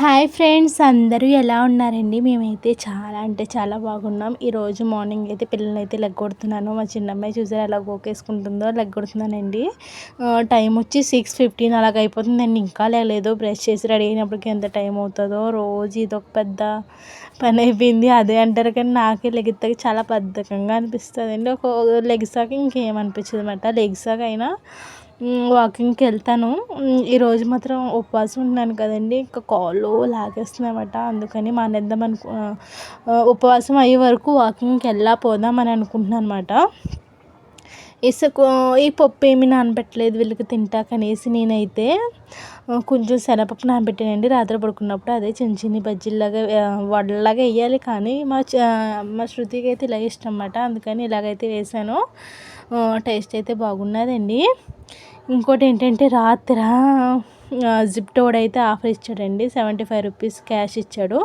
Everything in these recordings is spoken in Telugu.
హాయ్ ఫ్రెండ్స్, అందరూ ఎలా ఉన్నారండి? మేమైతే చాలా అంటే చాలా బాగున్నాం. ఈరోజు మార్నింగ్ అయితే పిల్లలైతే లెగ్గొడుతున్నాను. మా చిన్నమ్మాయి చూసారా ఎలా గోకేసుకుంటుందో, లెగ్గొడుతున్నానండి. టైం వచ్చి 6:15 అలాగ అయిపోతుందండి. ఇంకా లేలేదు. బ్రష్ చేసి రెడీ అయినప్పటికీ ఎంత టైం అవుతుందో. రోజు ఇదొక పెద్ద పని అయిపోయింది. అదే అంటారు కానీ నాకే లెగిత్తాక చాలా బద్ధకంగా అనిపిస్తుందండి. ఒక లెగిసాక ఇంకేమనిపించదు అనమాట. లెగిసాక అయినా వాకింగ్కి వెళ్తాను. ఈరోజు మాత్రం ఉపవాసం ఉన్నాను కదండి, ఇంకా కాళ్ళు లాగేస్తున్నాయన్నమాట. అందుకని మానేద్దాం ఉపవాసం అయ్యే వరకు వాకింగ్కి పోదామని అనుకుంటున్నాను అనమాట. ఈ పప్పు ఏమి నానబెట్టలేదు వీళ్ళకి తింటాకనేసి నేనైతే కొంచెం శనగపప్పు నానబెట్టానండి రాత్రి పడుకున్నప్పుడు. అదే చిన్న చిన్ని బజ్జీలాగా వడలాగా వేయాలి, కానీ మా శృతికి అయితే ఇలా ఇష్టం అన్నమాట. అందుకని ఇలాగైతే వేసాను. టేస్ట్ అయితే బాగున్నదండి. ఇంకోటి ఏంటంటే రాత్రి జిప్టోడ్ అయితే ఆఫర్ ఇచ్చాడండి. 75 రూపీస్ క్యాష్ ఇచ్చాడు.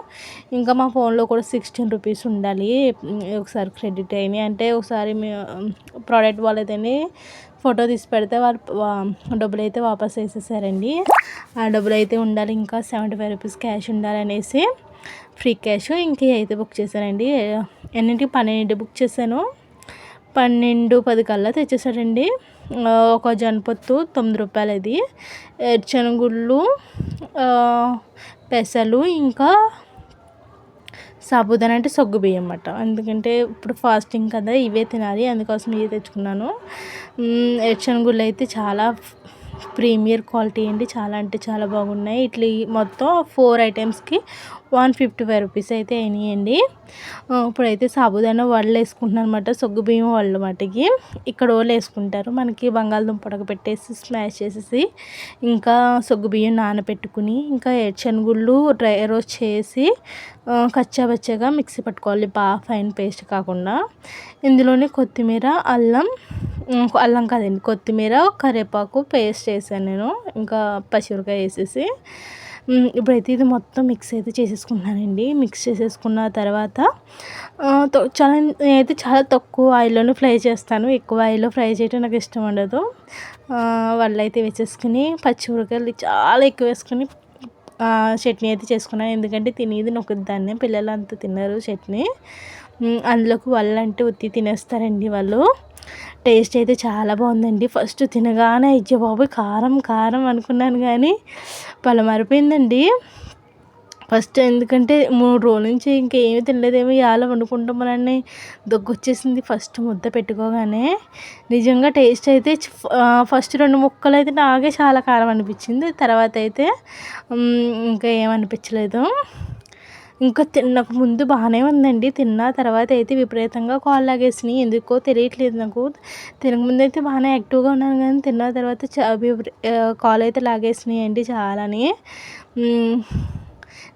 ఇంకా మా ఫోన్లో కూడా 16 రూపీస్ ఉండాలి. ఒకసారి క్రెడిట్ అయినాయి అంటే ఒకసారి ప్రోడక్ట్ వాళ్ళైతేనే ఫోటో తీసి పెడితే వాళ్ళు డబ్బులు అయితే వాపస్ వేసేసారండి. ఆ డబ్బులు అయితే ఉండాలి, ఇంకా 75 రూపీస్ క్యాష్ ఉండాలనేసి ఫ్రీ క్యాష్ ఇంక అయితే బుక్ చేశానండి. ఎన్నింటికి 12 బుక్ చేశాను. 12:10 కల్లా తెచ్చేసాడండి. ఒక జనపొత్తు 9 రూపాయలు, అది శనగుళ్ళు, పెసలు, ఇంకా సాబుదానా అంటే సగ్గు బియ్యం అన్నమాట. ఎందుకంటే ఇప్పుడు ఫాస్టింగ్ కదా, ఇవే తినాలి, అందుకోసం ఇవే తెచ్చుకున్నాను. శనగుళ్ళు అయితే చాలా ప్రీమియర్ క్వాలిటీ అండి. చాలా అంటే చాలా బాగున్నాయి. ఇట్లా మొత్తం 4 ఐటమ్స్కి 155 రూపీస్ అయితే అయినాయండి. ఇప్పుడైతే సాబుదానా వడలు వేసుకుంటున్నాను అనమాట. సగ్గు బియ్యం వడలు మటుకి ఇక్కడ వాళ్ళు వేసుకుంటారు. మనకి బంగాళదుంప ఉడకబెట్టేసి స్మాష్ చేసేసి ఇంకా సగ్గు బియ్యం నానబెట్టుకుని ఇంకా శనగుళ్ళు డ్రై రోస్ట్ చేసి కచ్చాబచ్చగా మిక్సీ పట్టుకోవాలి, బాగా ఫైన్ పేస్ట్ కాకుండా. ఇందులోనే కొత్తిమీర, అల్లం కాదండి, కొత్తిమీర, కరివేపాకు పేస్ట్ వేసాను నేను, ఇంకా పచ్చిమిరపకాయ వేసేసి. ఇప్పుడైతే ఇది మొత్తం మిక్స్ అయితే చేసేసుకుంటున్నానండి. మిక్స్ చేసేసుకున్న తర్వాత నేనైతే చాలా తక్కువ ఆయిల్లోనే ఫ్రై చేస్తాను. ఎక్కువ ఆయిల్లో ఫ్రై చేయడం నాకు ఇష్టం ఉండదు. వాళ్ళు అయితే వేసేసుకుని పచ్చిమిరపకాయలు చాలా ఎక్కువ వేసుకుని చట్నీ అయితే చేసుకున్నాను. ఎందుకంటే తినేది నొక్కుదాన్ని, పిల్లలు అంతా తిన్నారు చట్నీ. అందులోకి వాళ్ళు అంటే ఉత్తి తినేస్తారండి వాళ్ళు. టేస్ట్ అయితే చాలా బాగుందండి. ఫస్ట్ తినగానే అయ్యో బాబోయ్ కారం కారం అనుకున్నాను, కానీ పలమారిపోయిందండి. ఫస్ట్ ఎందుకంటే 3 రోజుల నుంచి ఇంకేమీ తినలేదేమో, ఇవాళ వండుకుంటామని దగ్గు వచ్చేసింది ఫస్ట్ ముద్ద పెట్టుకోగానే. నిజంగా టేస్ట్ అయితే ఫస్ట్ 2 ముక్కలు అయితే నాకే చాలా కారం అనిపించింది. తర్వాత అయితే ఇంకా ఏమనిపించలేదు. ఇంకా తినక ముందు బాగానే ఉందండి. తిన్న తర్వాత అయితే విపరీతంగా కాళ్ళు లాగేసినాయి, ఎందుకో తెలియట్లేదు నాకు. తినకముందు అయితే బాగానే యాక్టివ్గా ఉన్నాను, కానీ తిన్న తర్వాత కాళ్ళు అయితే లాగేసినాయి అండి చాలాని.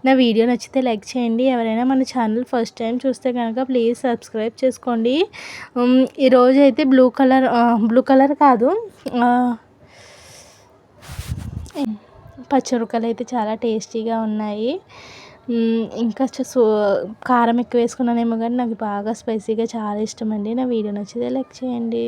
నా వీడియో నచ్చితే లైక్ చేయండి. ఎవరైనా మన ఛానల్ ఫస్ట్ టైం చూస్తే కనుక ప్లీజ్ సబ్స్క్రైబ్ చేసుకోండి. ఈరోజు అయితే బ్లూ కలర్ కాదు, పచ్చిమిరపకాయలు అయితే చాలా టేస్టీగా ఉన్నాయి. ఇంకా కారం ఎక్కువ వేసుకున్నానేమో, కానీ నాకు బాగా స్పైసీగా చాలా ఇష్టం అండి. నా వీడియో నచ్చితే లైక్ చేయండి.